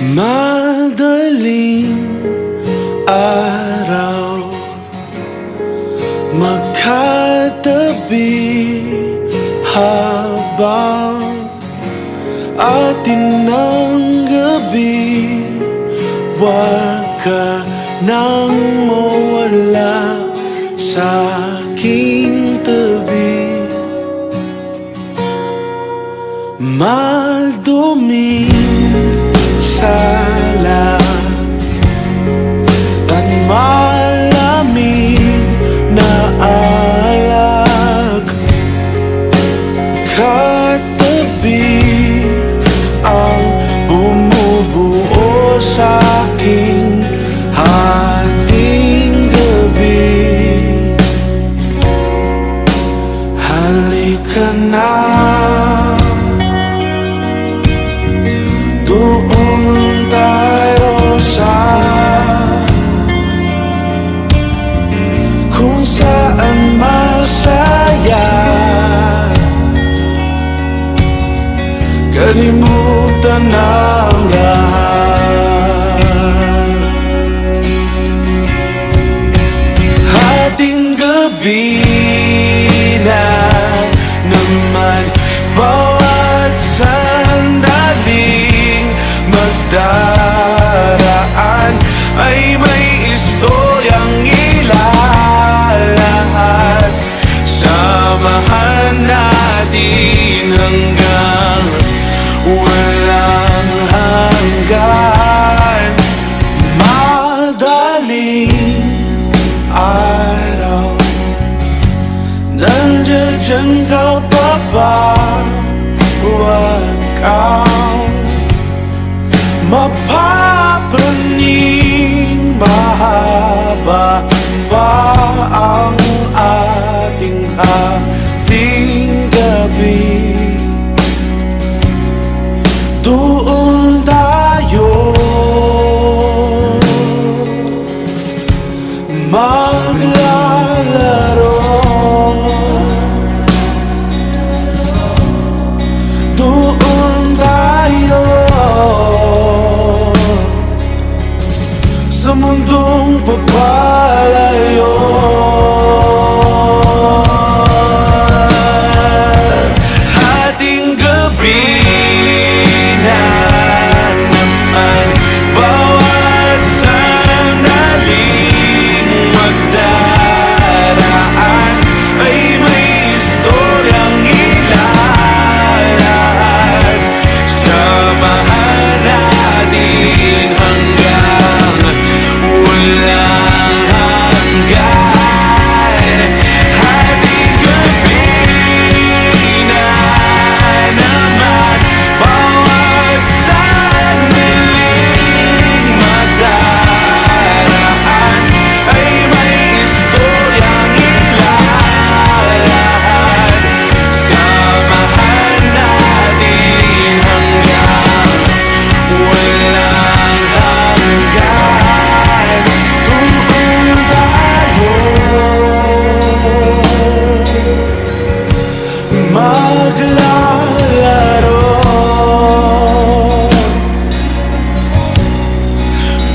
Madaling araw, makatabi habang atin ng gabi. Huwag ka nang mawala sa aking tabi. Maduming sala at malamig na alak, katabi ang bumubuo sa aking hating gabi. Halika na, doon tayo sa kung saan masaya. Kalimutan ang lahat. Hating gabi na naman, bawat sandaling magdaraan ay may istoryang ilalahat. Samahan natin hanggang walang hanggan. Madaling araw, nandiyan ka pa ba? Huwag kang mapapaning, mahaba pa ang ating hating gabi. Doon tayo maglalaro, doon tayo sa mundong papalayo. Hating gabi na naman, bawat sandaling magdaraan ay may istoryang ilalahat. Samahan natin hanggang walang hanggan. Hating gabi na naman, bawat sandaling magdaraan ay may istoryang ilalahat. Samahan natin hanggang walang hanggan. Doon tayo maglalaro,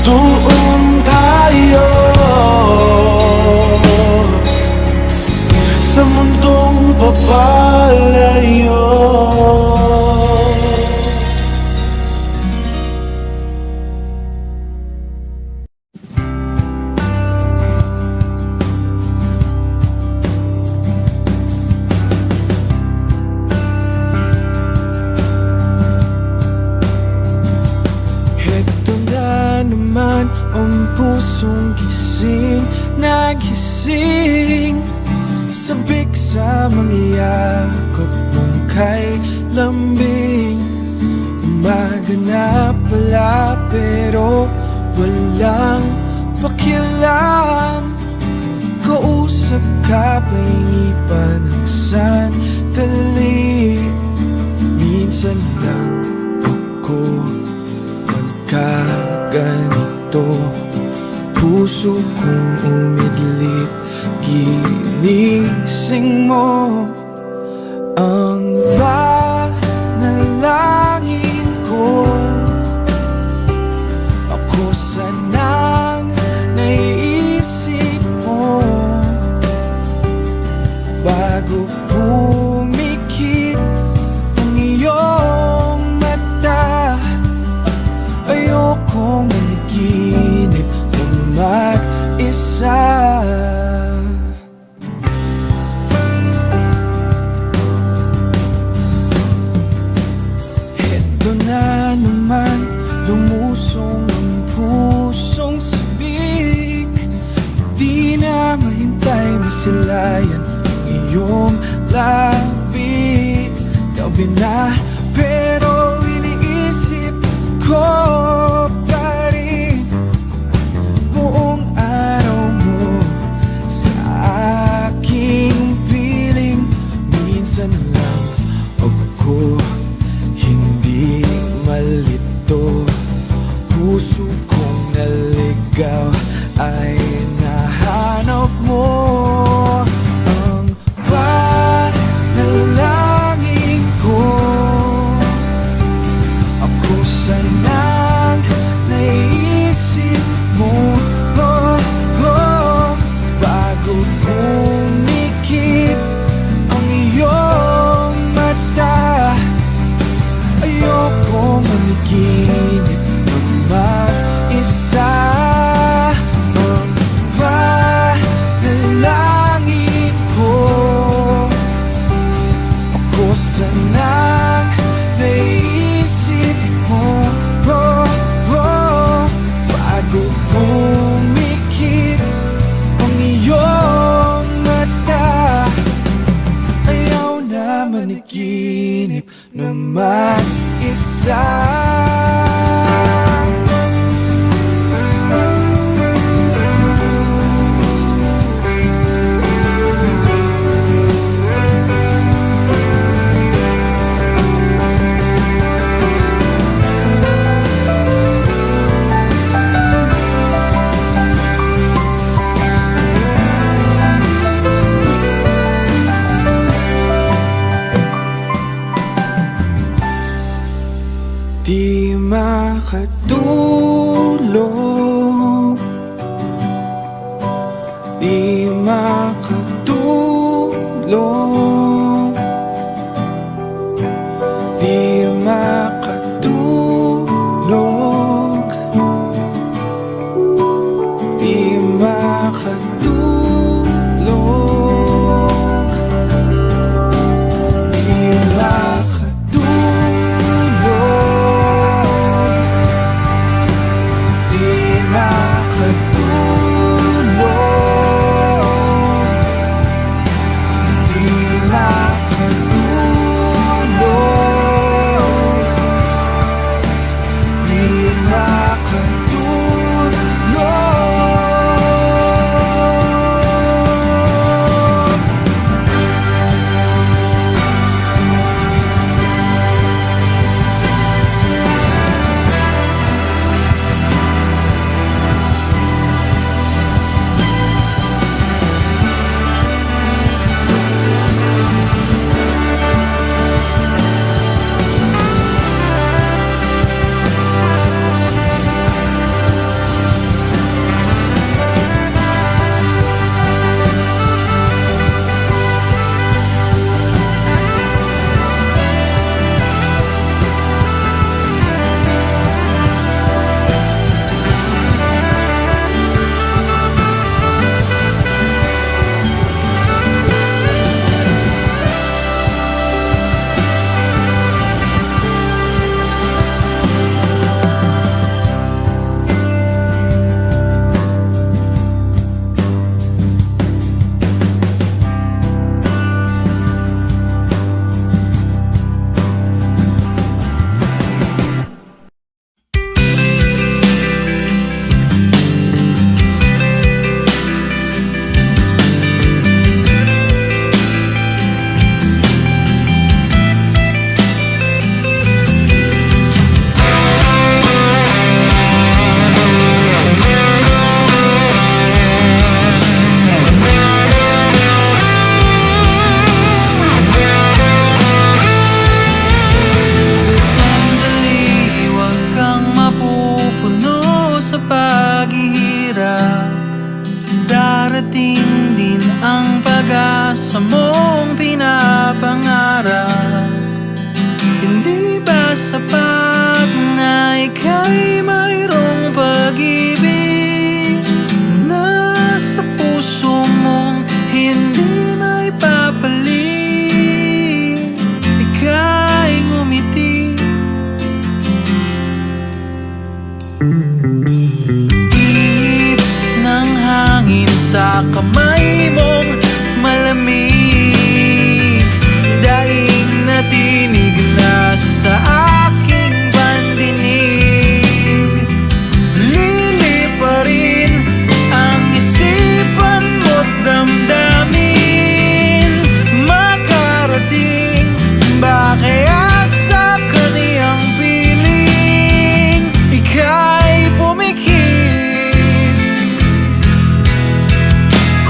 doon tayo sa mundong papalayo. Heto na naman ang pusong gising na gising, sabik sa mangyayakap mong kay lambing. Umaga na pala pero walang pakialam, kausap ka pa hingi pa ng sandali. Minsan lang ako magkaganito, puso kong umidlip, ginising mo ang panalangin ko. mag-isa. Heto na naman, lumusong ang pusong sabik. Di na mahintay, masilayan ang iyong labi. Gabi na, pero iniisip ko pa rin buong araw mo sa aking piling. Minsan lang ako hindi malito, puso kong naligaw ay nahanap mo. Ang panalangin ko, ako sanang naisip mo, oh, oh, bago pumikit ang iyong mata. Ayoko maniginip ng mag-isa. Ang panalangin ko, ako sanang naisip mo, oh, oh, bago pumikit ang iyong mata. Ayaw na maniginip na mag-isa. Di makatulog, di makatulog, di makatulog, di makatulog, di makatulog. darating din ang pag-asa mong pinapangarap. Hindi ba sapat na ika'y mayroong pag-ibig? kamay mong malamig. Daing na tinig na sa aking pandinig. Liliparin ang isipan mo't damdamin. Makarating ba kaya sa kaniyang piling? Ika'y pumikit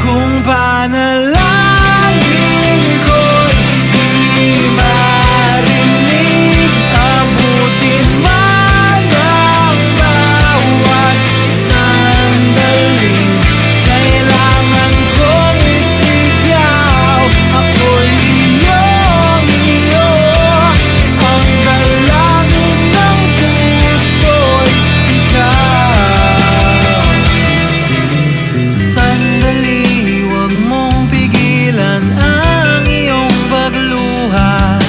kung panalangin ko'y di marinig. Abutin man ang bawat sandaling kailangan kong isigaw. Ako'y iyong iyo, ang dalangin ng puso'y ikaw. Sandali, huwag mong pigilan ang iyong pagluha.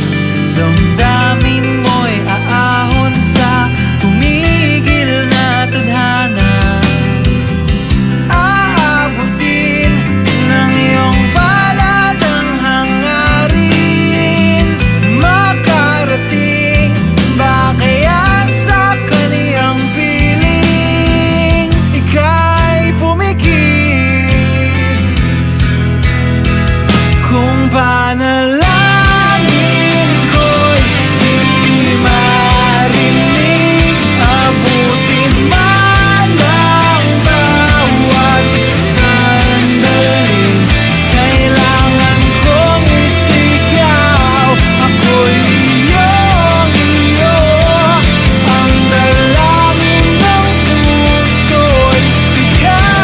Damdamin mo'y aahon sa tumigil na tadhana. Aabutin ng iyong palad ang hangarin. Makarating ba kaya sa kaniyang piling? Ika'y pumikit kung panalangin ko'y di marinig. Abutin man ang bawat sandaling kailangan kong isigaw. Ako'y iyong iyo, ang dalangin ng puso'y ikaw.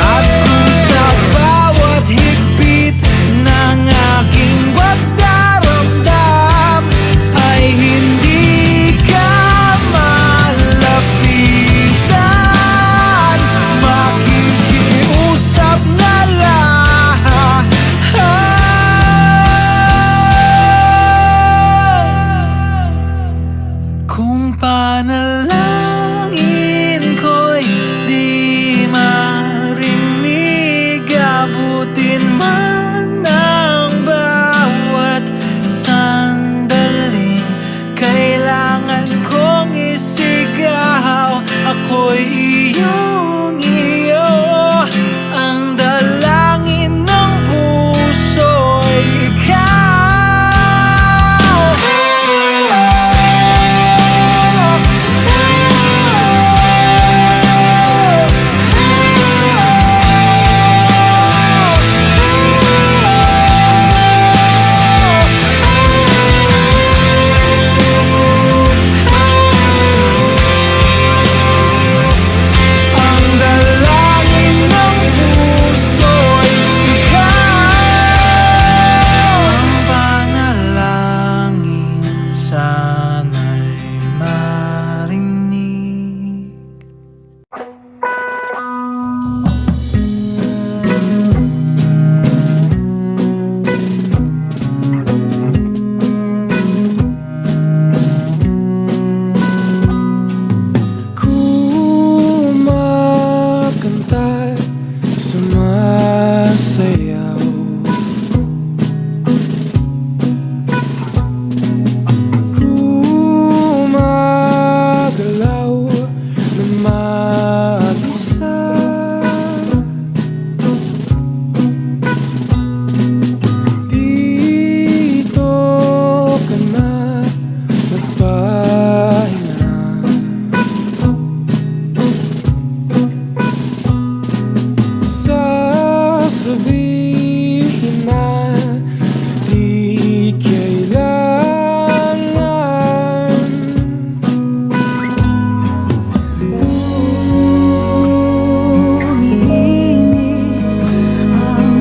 At kung sa bawat higpit ng aking pagdaramdam ay hindi ka malapitan, makikiusap na lang. Kung panalangin ko'y di marinig. Abutin man ang bawat sandaling kailangan kong isigaw. Ako'y iyong iyo, ang dalangin ng puso'y ikaw. Ang dalangin ng puso'y ikaw. Ang panalangin sana'y marinig. Kumakanta, sumasayaw, gumagalaw na mag-isa. Dito ka na magpahinga. Sasabihin na di kailangan. Umiinit ang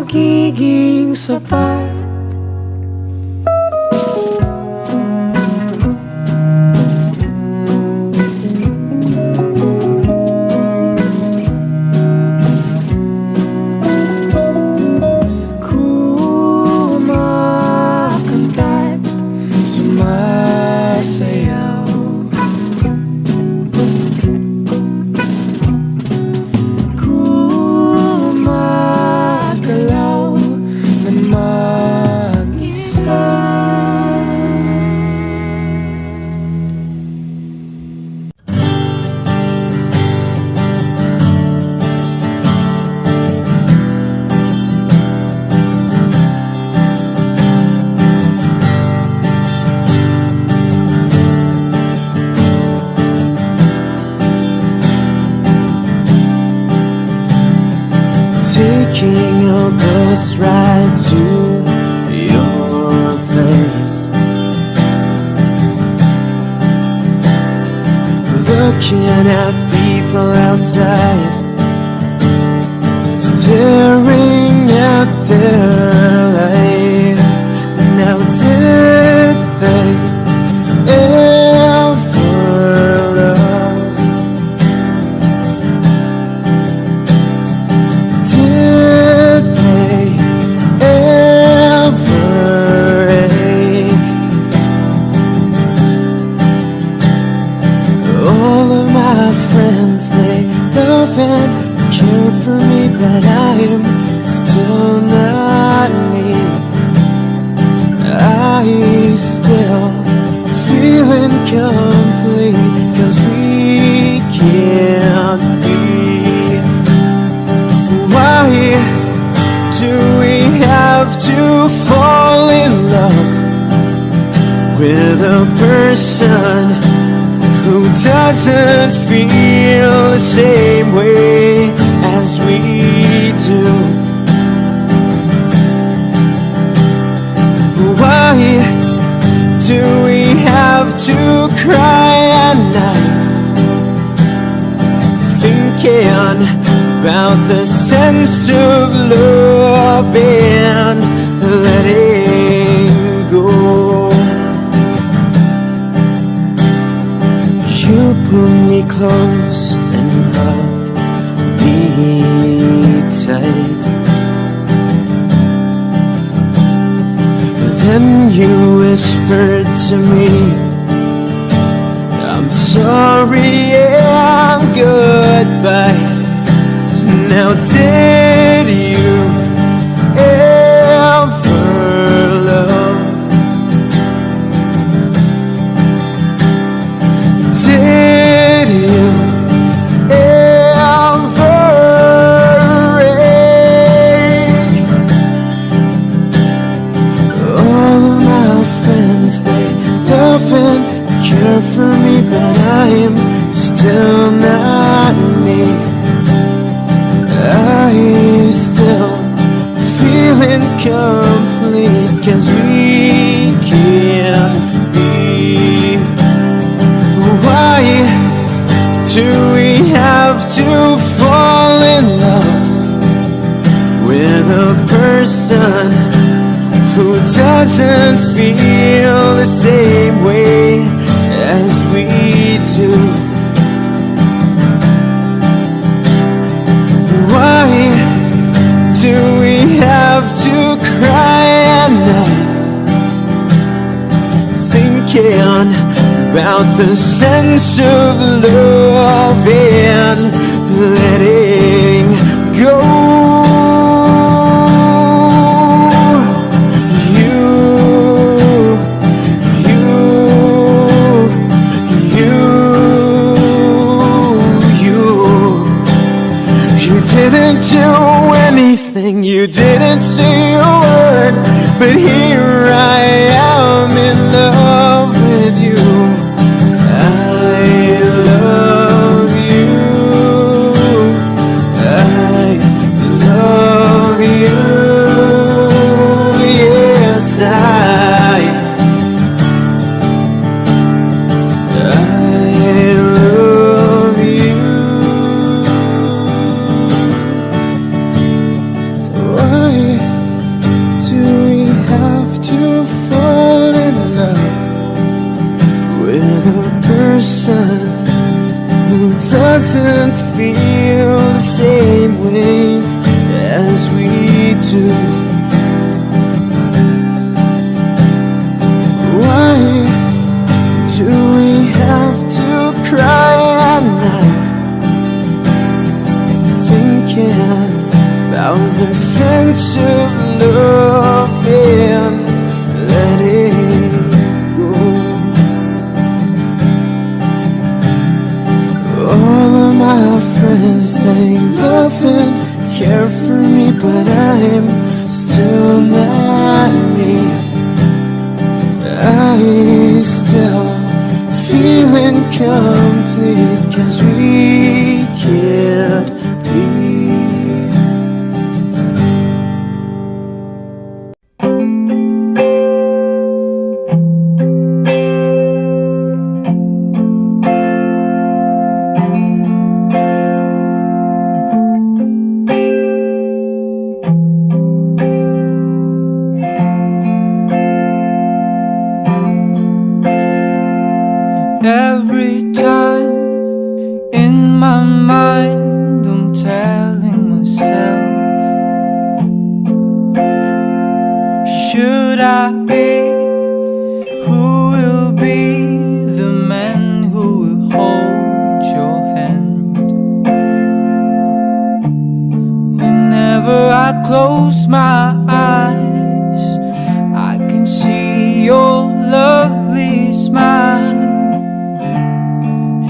magiging sapat. Kumakanta't sumasayaw, gumagalaw na mag-isa. Taking a bus ride to your place, looking at people outside, staring at their life. Now did they ever love? Did they ever ache? All of my friends, they love and care for me, but I am still not me. I still feel incomplete, 'cause we can't be. Why do we have to fall in love with a person who doesn't feel the same way as we do? Why do we have to cry at night, thinking about the sense of love and letting go? You pulled me close and hugged me tight, then you whispered to me, I'm sorry and goodbye. Now did you ever love? Did you ever ache? All of my friends, they love and care for me, but I am still not me. I still feel incomplete, 'cause we can't be. Why do we have to fall in love with a person who doesn't feel the same way as we do? Why do we have to cry at night, thinking about the sense of love and letting go? You didn't do anything, you didn't say a word, but here I am in love with you. I love you. I love you. Yes, I love you. Why doesn't feel the same way as we do. Why do we have to cry at night, thinking about the sense of love and letting go? All of my friends, they love and care for me, but I'm still not me. I still feel incomplete, 'cause we can't be. Every time in my mind I'm telling myself, should I be? Who will be the man who will hold your hand? Whenever I close my eyes, I can see your lovely smile.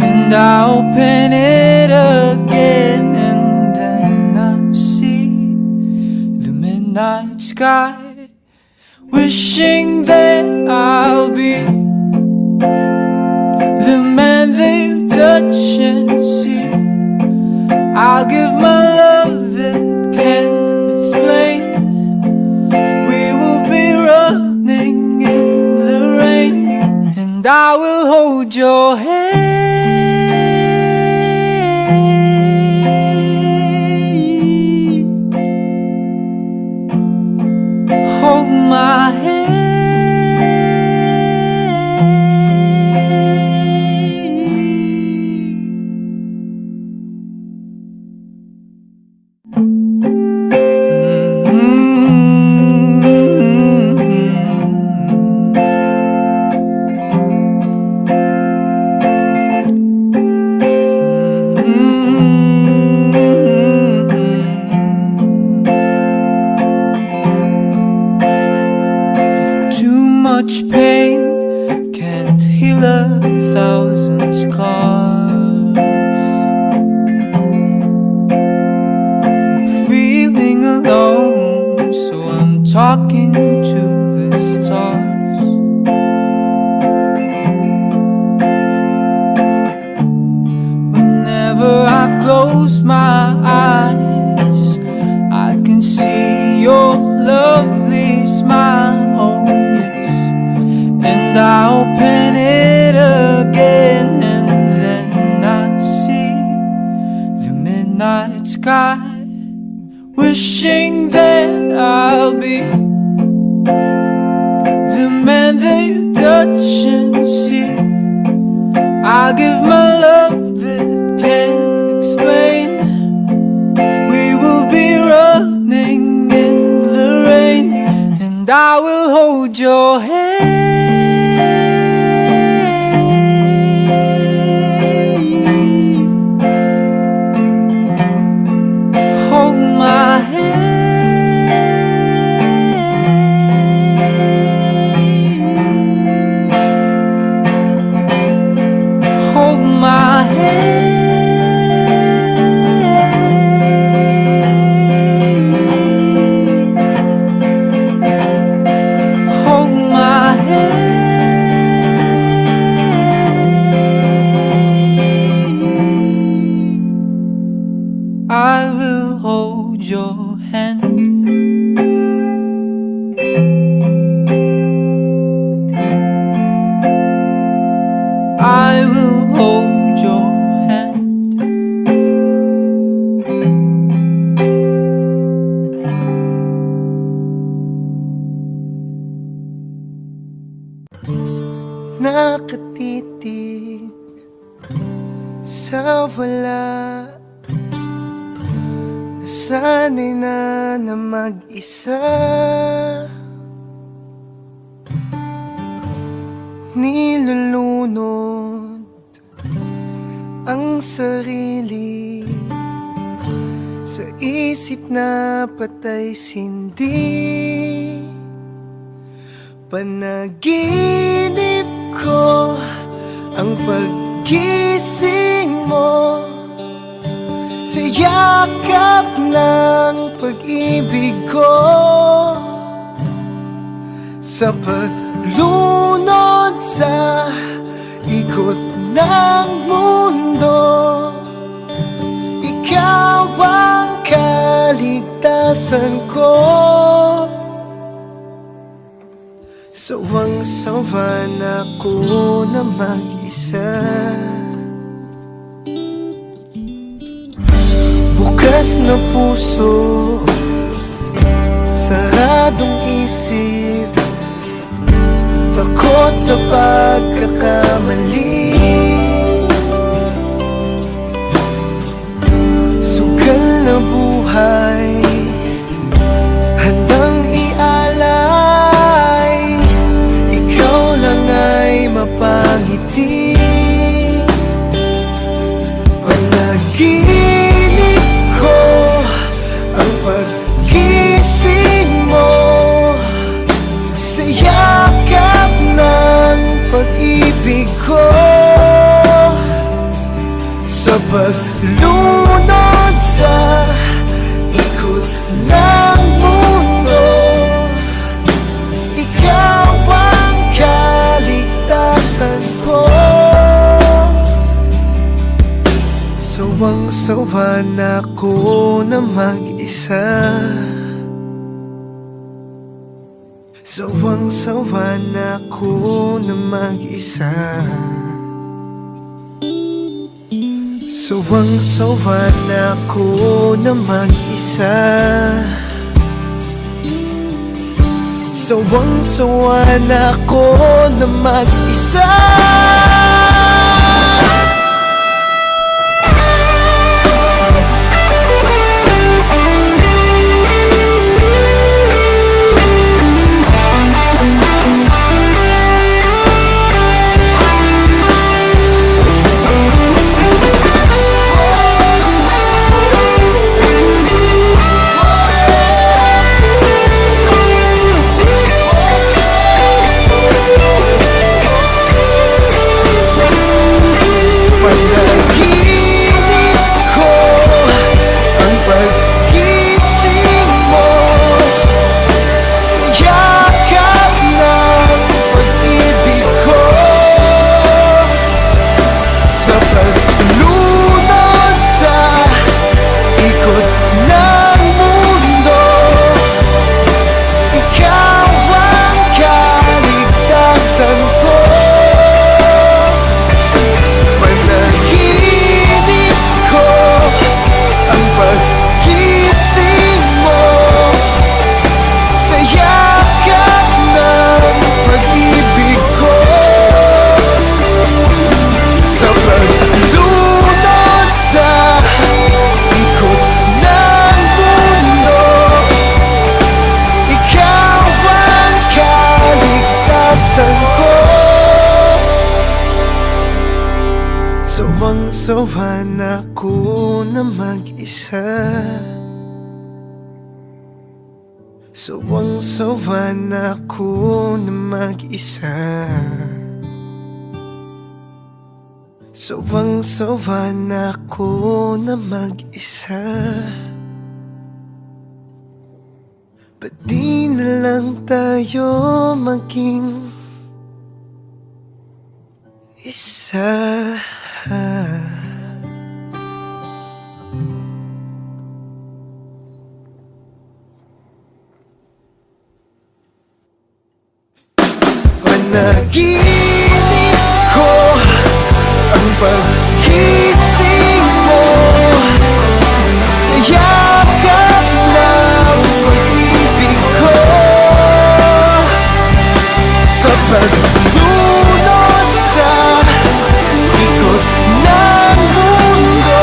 And I open it again, and then I see the midnight sky, wishing that I'll be the man they touch and see. I'll give my love that can't explain. We will be running in the rain, and I will hold your hand. Hold my hand. Too much pain can't heal 1,000 scars. Feeling alone, so I'm talking to the stars. Whenever I close my eyes, I can see your lovely smile. Oh yes, and I open it again, and then I see the midnight sky, wishing that I'll be the man that you touch and see. I'll give my love that can't explain. We will be running in the rain, and I will hold your hand. Hold my hand. Hold my hand. Hold my hand. I will hold your hand. I will hold your hand. Nakatitig sa wala, nasanay na mag-isa. Nilulunod ang sarili sa isip na patay sindi. Panaginip ko ang paggising mo sa yakap ng pag-ibig ko, sa paglunod sa ikot ng mundo. Ikaw ang kaligtasan ko. Sawang-sawa na ako na mag-isa. Bukas na puso, saradong isip, takot sa pagkakamali. Sugal na buhay, handang ialay. Ikaw lang ay mapangiti. Panaginip ko ang paggising mo sa yakap ng pag-ibig ko, sa paglunod sa ikot ng mundo. Ikaw ang kaligtasan ko. Sawang-sawa na ako na mag-isa. Sawang-sawa na ako na mag-isa. Sawang-sawa na ako na mag-isa. Sawang-sawa na ako na mag-isa. Sawang-sawa na ako na mag-isa. Sawang-sawa na ako na mag-isa. Sawang-sawa na ako na mag-isa. Ba't di na lang tayo maging isa? Panaginip ko ang paggising mo sa yakap ng pag-ibig ko, sa paglunod sa ikot ng mundo.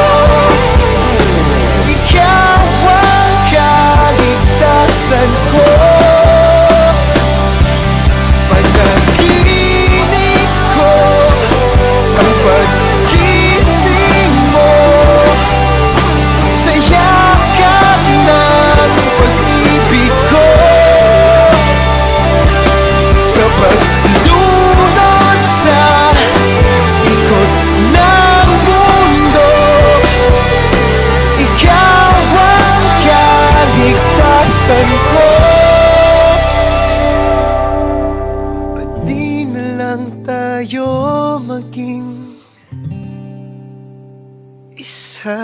isa.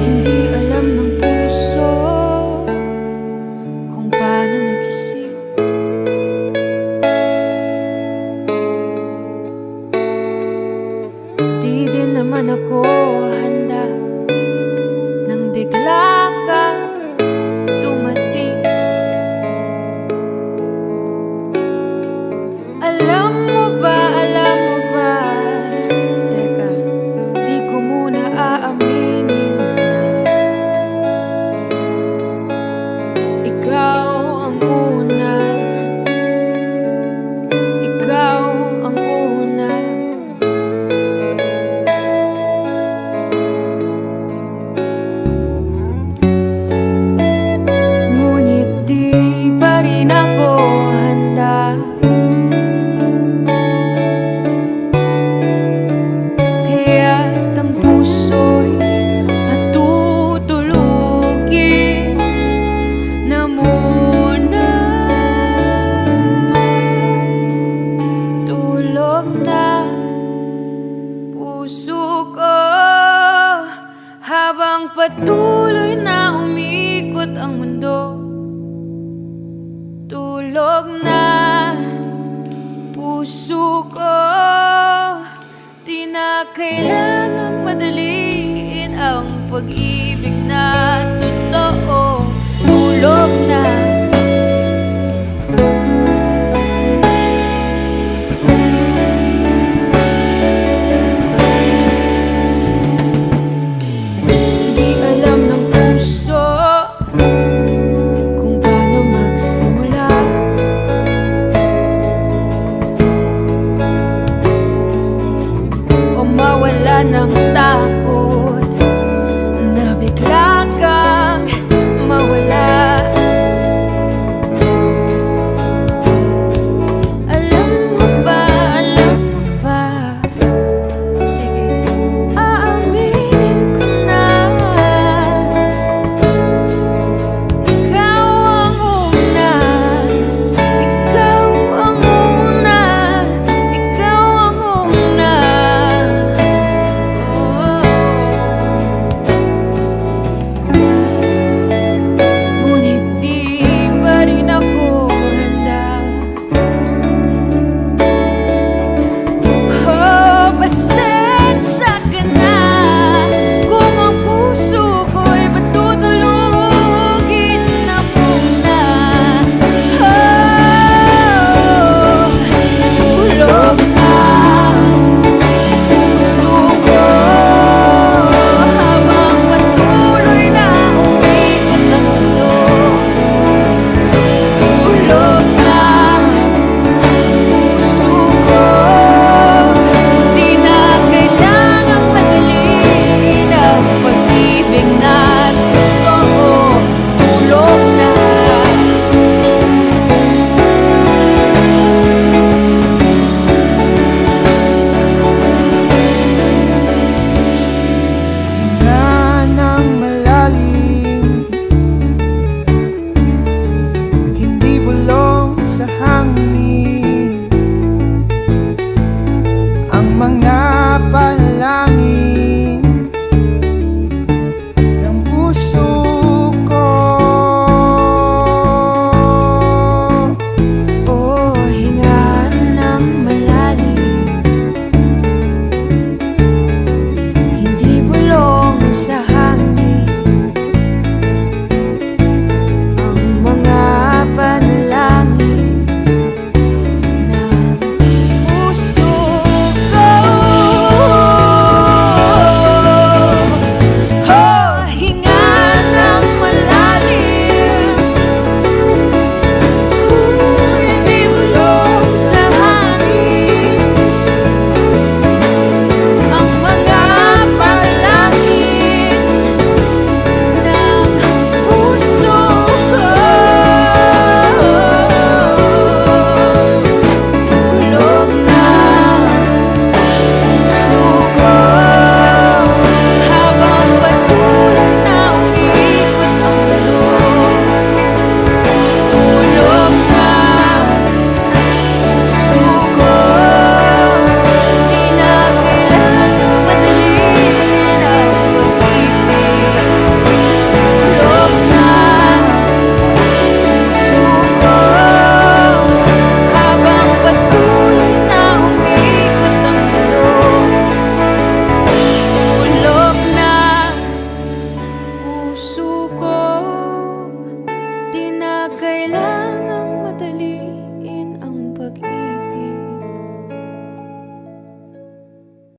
Hindi alam ng puso kung paano nagising. Di din naman ako handa nang bigla ka dumating. Alam mo ba, teka, di ko muna aaminin na ikaw ang una, ikaw ang una. Ngunit di pa rin ako handa. Kaya't ang puso'y patutulugin na muna. Tulog na puso ko habang patuloy na umikot ang mundo. Tulog na puso ko, di na kailangang madaliin ang pag-ibig